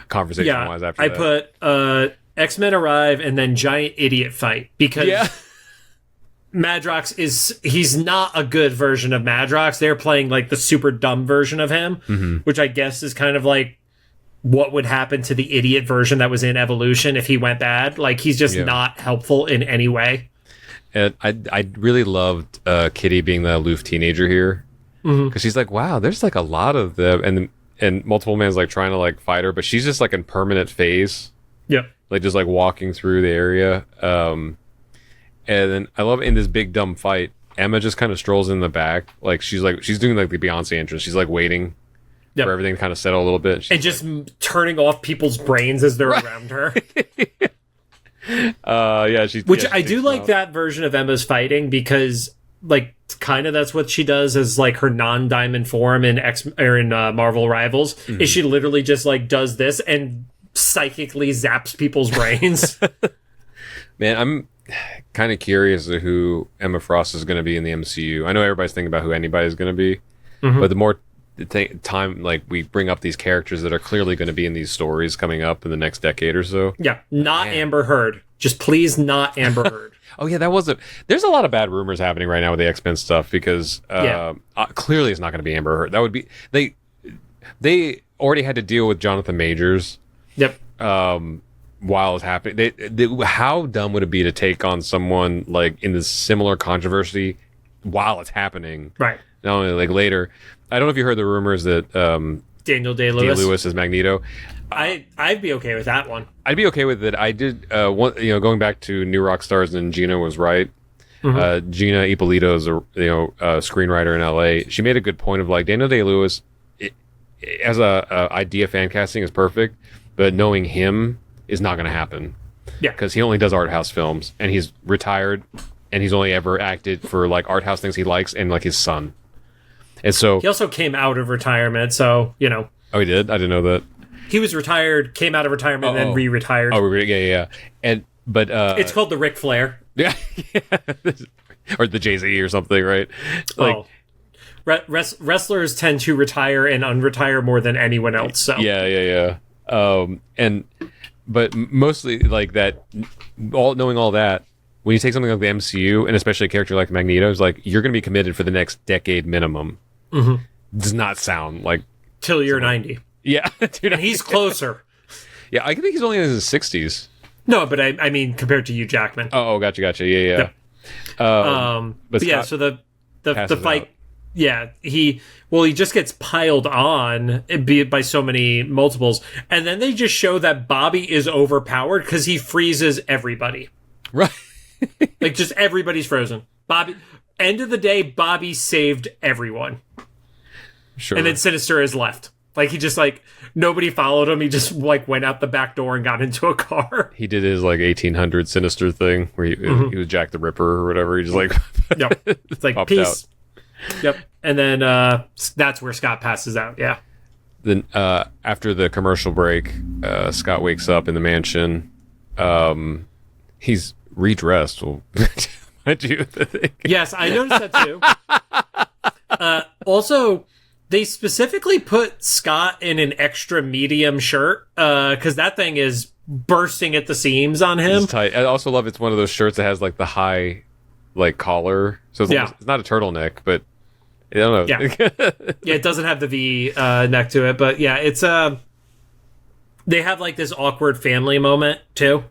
conversation-wise after that. I put X-Men arrive and then giant idiot fight because. Yeah. Madrox he's not a good version of Madrox. They're playing like the super dumb version of him, which I guess is kind of like what would happen to the idiot version that was in Evolution if he went bad. Like, he's just not helpful in any way. And I really loved Kitty being the aloof teenager here, because she's like, wow, there's like a lot of them, and Multiple Man's like trying to like fight her, but she's just like in permanent phase. Yep. Like just like walking through the area. And then I love in this big dumb fight, Emma just kind of strolls in the back. Like she's doing like the Beyonce entrance. She's like waiting for everything to kind of settle a little bit. And just turning off people's brains as they're around her. I do like that version of Emma's fighting, because like kind of that's what she does as like her non-diamond form in Marvel Rivals. Is she literally just like does this and psychically zaps people's brains. Man, I'm kind of curious as to who Emma Frost is going to be in the MCU. I know everybody's thinking about who anybody's going to be, but the more time like we bring up these characters that are clearly going to be in these stories coming up in the next decade or so. Yeah, not Amber Heard. Just please not Amber Heard. Oh yeah, there's a lot of bad rumors happening right now with the X-Men stuff, because clearly it's not going to be Amber Heard. That would be they already had to deal with Jonathan Majors. Yep. While it's happening, how dumb would it be to take on someone like in this similar controversy while it's happening? Right. Not only like later. I don't know if you heard the rumors that Daniel Day-Lewis. Day-Lewis as Magneto. I'd be okay with that one. I'd be okay with it. I did, going back to New Rockstars, and Gina was right. Gina Ippolito is a screenwriter in LA. She made a good point of like Daniel Day-Lewis as a idea fan casting is perfect, but knowing him is not going to happen. Yeah, because he only does art house films, and he's retired, and he's only ever acted for like art house things he likes and like his son. And so he also came out of retirement, so Oh, he did? I didn't know that. He was retired, came out of retirement, and then re-retired. Oh, yeah. But it's called the Ric Flair. Yeah. Or the Jay-Z or something, right? Like, wrestlers tend to retire and unretire more than anyone else. So yeah. But mostly like that. Knowing all that, when you take something like the MCU and especially a character like Magneto, it's like you're going to be committed for the next decade minimum. Does not sound like till you're 90. Yeah, dude, and he's closer. Yeah, I think he's only in his 60s. No, but I mean compared to Hugh Jackman. Oh, gotcha. Yeah. But yeah, so the fight. Out. Yeah, he just gets piled on by so many multiples, and then they just show that Bobby is overpowered because he freezes everybody. Right, like just everybody's frozen. Bobby. End of the day, Bobby saved everyone. Sure. And then Sinister is left. Like he just like nobody followed him. He just like went out the back door and got into a car. He did his like 1800 Sinister thing where he was Jack the Ripper or whatever. He just like yep. It's like peace. Out. Yep. And then that's where Scott passes out. Yeah. Then after the commercial break, Scott wakes up in the mansion. He's redressed. Well, yes, I noticed that too. Also, they specifically put Scott in an extra medium shirt because that thing is bursting at the seams on him. It's tight. I also love it's one of those shirts that has like the high like collar, so it's, it's not a turtleneck, but I don't know. Yeah, it doesn't have the V neck to it, but yeah, it's they have like this awkward family moment too,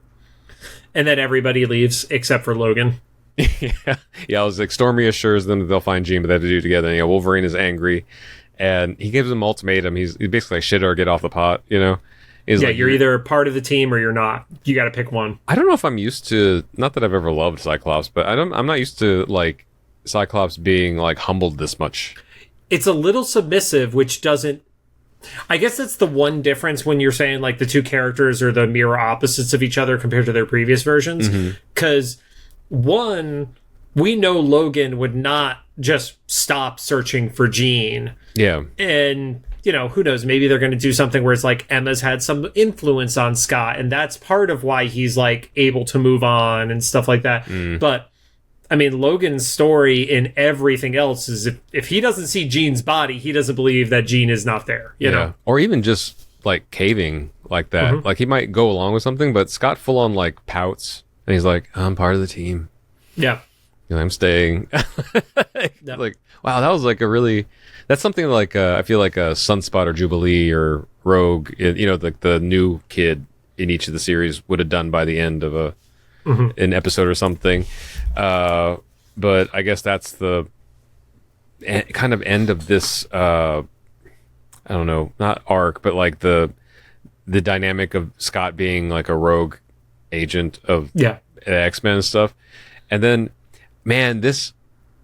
and then everybody leaves except for Logan. Yeah. I was like, Storm reassures them that they'll find Jean, but they have to do it together. And, Wolverine is angry, and he gives them an ultimatum. He's basically like, shit or get off the pot, He's like, you're either part of the team or you're not. You got to pick one. I don't know if I'm used to, not that I've ever loved Cyclops, but I'm not used to like Cyclops being like humbled this much. It's a little submissive, which doesn't. I guess that's the one difference when you're saying like the two characters are the mirror opposites of each other compared to their previous versions, because. One, we know Logan would not just stop searching for Jean. Yeah. And, who knows, maybe they're going to do something where it's like Emma's had some influence on Scott, and that's part of why he's like able to move on and stuff like that. But, I mean, Logan's story in everything else is if he doesn't see Jean's body, he doesn't believe that Jean is not there, you know? Or even just like caving like that. Like he might go along with something, but Scott full on like pouts. And he's like, I'm part of the team. Yeah. I'm staying. Like, wow, that was like that's something like, I feel like a Sunspot or Jubilee or Rogue, the new kid in each of the series would have done by the end of an episode or something. But I guess that's the kind of end of this, I don't know, not arc, but like the dynamic of Scott being like a rogue agent of X-Men and stuff. And then, man, this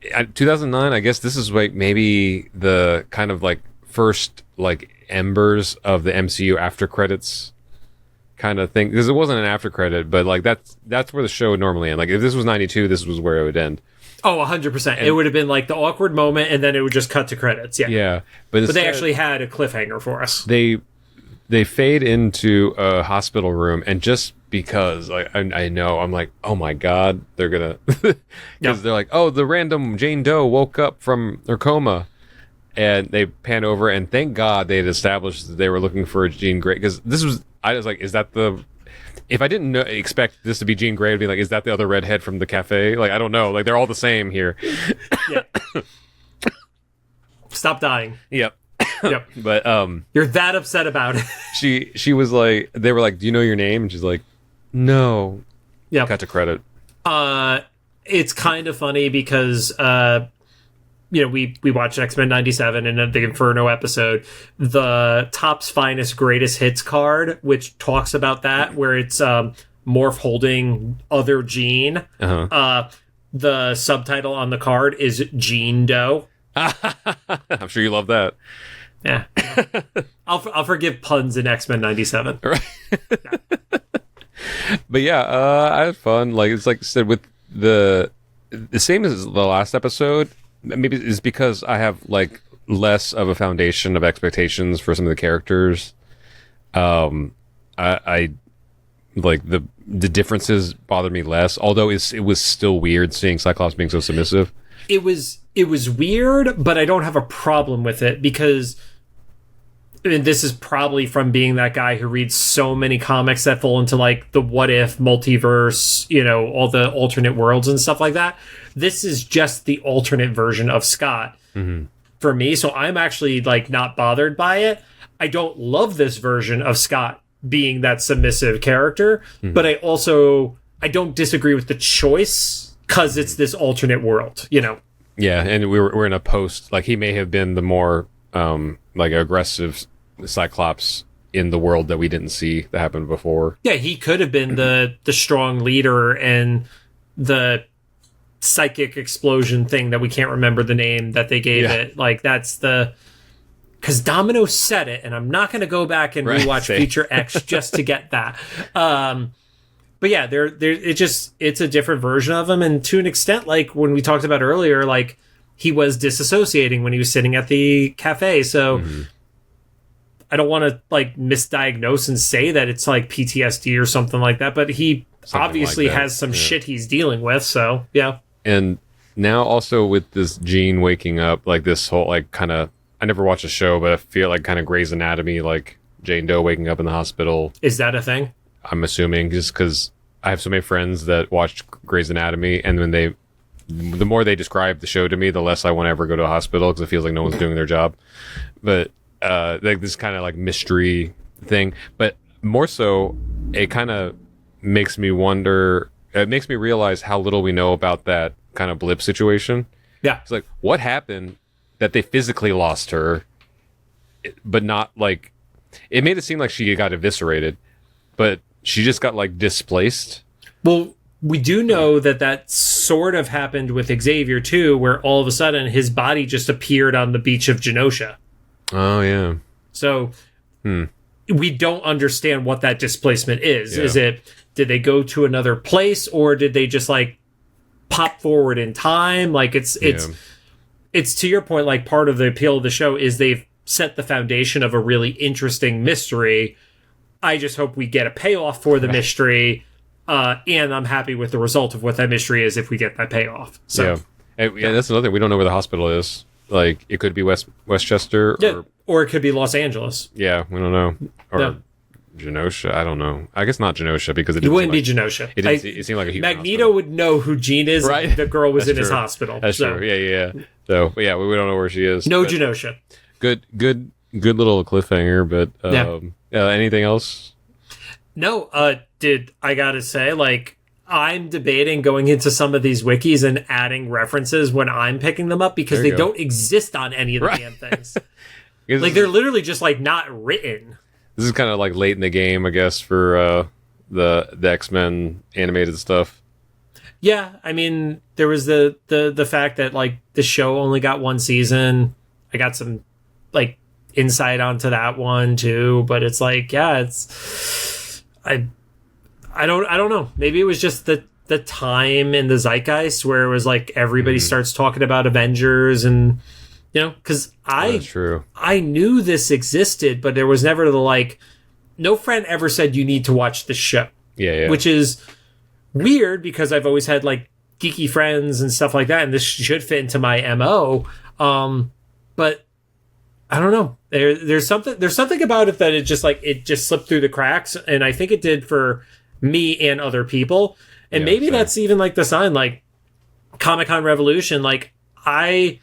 2009, I guess this is like maybe the kind of like first like embers of the MCU after credits kind of thing, because it wasn't an after credit, but like that's where the show would normally end. Like if this was 92, this was where it would end. Oh, 100%. It would have been like the awkward moment, and then it would just cut to credits. Yeah. But they actually had a cliffhanger for us. They fade into a hospital room, and just because I know, I'm like, oh my God, they're gonna, because they're like, oh, the random Jane Doe woke up from her coma, and they pan over, and thank God they had established that they were looking for Jean Grey, because I was like, is that if I didn't expect this to be Jean Grey, I'd be like, is that the other redhead from the cafe? Like, I don't know, like they're all the same here. Yeah. Stop dying. Yep. But you're that upset about it. she was like, they were like, do you know your name? And she's like, no. Yeah. Cut to credit. It's kind of funny because we watched X-Men 97 and then the Inferno episode, the Topps Finest Greatest Hits card, which talks about that, where it's Morph holding other Jean. The subtitle on the card is Jean Doe. I'm sure you love that. Yeah. I'll forgive puns in X-Men 97. Right. Yeah. But yeah, I had fun. Like, it's like I said, with the same as the last episode, maybe it's because I have like less of a foundation of expectations for some of the characters. I like the differences bothered me less, although it was still weird seeing Cyclops being so submissive. It was weird, but I don't have a problem with it because, and this is probably from being that guy who reads so many comics that fall into like the what if multiverse, all the alternate worlds and stuff like that. This is just the alternate version of Scott for me. So I'm actually like not bothered by it. I don't love this version of Scott being that submissive character, but I don't disagree with the choice because it's this alternate world, Yeah, and we're in a post, like he may have been the more like aggressive Cyclops in the world that we didn't see that happened before. Yeah, he could have been the strong leader and the psychic explosion thing that we can't remember the name that they gave it. Like that's because Domino said it, and I'm not going to go back and rewatch Feature X just to get that. But yeah, it's a different version of him, and to an extent, like when we talked about earlier, like he was disassociating when he was sitting at the cafe. So I don't want to like misdiagnose and say that it's like PTSD or something like that, but he obviously has some shit he's dealing with. So yeah. And now also with this Jean waking up, like this whole like kind of, I never watched a show, but I feel like kind of Grey's Anatomy, like Jane Doe waking up in the hospital. Is that a thing? I'm assuming, just because I have so many friends that watched Grey's Anatomy, and when the more they describe the show to me, the less I want to ever go to a hospital because it feels like no one's doing their job. But like this kind of like mystery thing, but more so, it kind of makes me wonder. It makes me realize how little we know about that kind of blip situation. Yeah, it's like what happened that they physically lost her, but not like it made it seem like she got eviscerated, but she just got like displaced. Well, we do know that sort of happened with Xavier too, where all of a sudden his body just appeared on the beach of Genosha. Oh yeah. So we don't understand what that displacement is. Yeah. Did they go to another place, or did they just like pop forward in time? Like it's to your point, like part of the appeal of the show is they've set the foundation of a really interesting mystery. I just hope we get a payoff for the mystery, and I'm happy with the result of what that mystery is if we get that payoff. So yeah, that's another thing. We don't know where the hospital is. Like it could be Westchester, or it could be Los Angeles. Yeah, we don't know. Or Genosha, I don't know. I guess not Genosha because it wouldn't be Genosha. It seemed like a huge Magneto hospital. would know who Jean is. Right? The girl was That's in his true. hospital. That's true. Yeah. So, but yeah, we don't know where she is. No Genosha. Good little cliffhanger. But anything else? No. I gotta say, like, I'm debating going into some of these wikis and adding references when I'm picking them up because they don't exist on any of the damn things. Like they're literally just like not written. This is kind of like late in the game, I guess, for the X-Men animated stuff. Yeah, I mean, there was the fact that like the show only got one season. I got some like insight onto that one too, but it's like, I don't know. Maybe it was just the time in the zeitgeist where it was like everybody starts talking about Avengers and because I knew this existed, but there was never no friend ever said you need to watch this show. Yeah. Which is weird because I've always had like geeky friends and stuff like that, and this should fit into my MO. But I don't know. There's something about it that it just slipped through the cracks, and I think it did for me and other people. And maybe that's even like the sign, like Comic-Con Revolution. Like I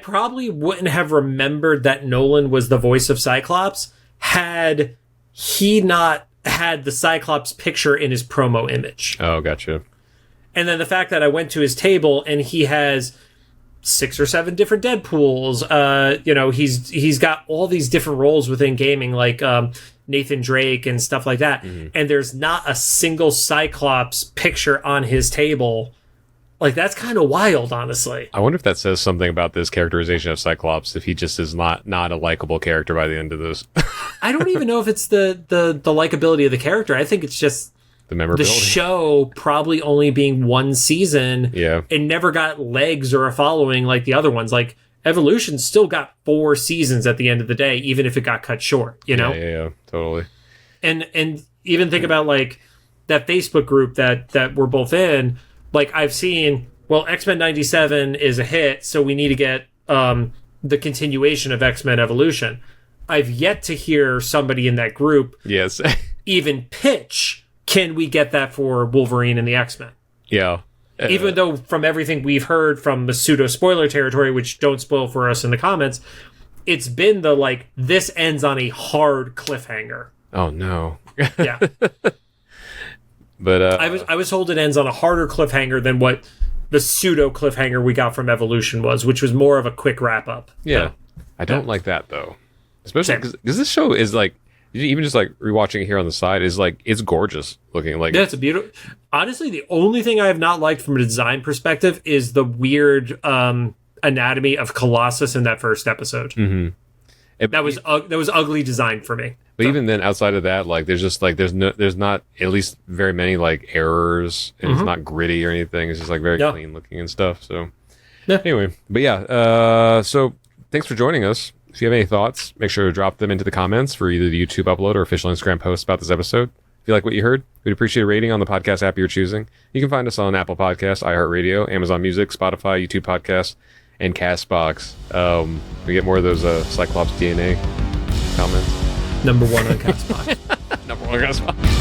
probably wouldn't have remembered that Nolan was the voice of Cyclops had he not had the Cyclops picture in his promo image. Oh, gotcha. And then the fact that I went to his table and he has 6 or 7 different Deadpools. He's got all these different roles within gaming, like Nathan Drake and stuff like that. Mm-hmm. And there's not a single Cyclops picture on his table. Like, that's kind of wild, honestly. I wonder if that says something about this characterization of Cyclops, if he just is not a likable character by the end of this. I don't even know if it's the likability of the character. I think it's just the memorability. The show probably only being one season. Yeah. It never got legs or a following like the other ones. Like, Evolution still got 4 seasons at the end of the day, even if it got cut short, you know? Yeah, totally. And even think about, like, that Facebook group that we're both in. Like, I've seen, well, X-Men 97 is a hit, so we need to get the continuation of X-Men Evolution. I've yet to hear somebody in that group even pitch, can we get that for Wolverine and the X-Men? Yeah. Even though from everything we've heard from the pseudo-spoiler territory, which don't spoil for us in the comments, it's been the, like, this ends on a hard cliffhanger. Oh, no. Yeah. But I was told it ends on a harder cliffhanger than what the pseudo cliffhanger we got from Evolution was, which was more of a quick wrap up. Yeah, I don't like that though, especially because this show is like, even just like rewatching it here on the side is like, it's gorgeous looking. Like, yeah, it's a beautiful. Honestly, the only thing I have not liked from a design perspective is the weird anatomy of Colossus in that first episode. Mm-hmm. That was ugly design for me. But even then, outside of that, like, there's just like there's not at least very many like errors, and it's not gritty or anything. It's just like very clean looking and stuff. So anyway, but yeah, so thanks for joining us. If you have any thoughts, make sure to drop them into the comments for either the YouTube upload or official Instagram post about this episode. If you like what you heard, we'd appreciate a rating on the podcast app you're choosing. You can find us on Apple Podcasts, iHeartRadio, Amazon Music, Spotify, YouTube Podcasts, and CastBox. We get more of those Cyclops DNA comments. Number 1 on CastBox. Number 1 on CastBox.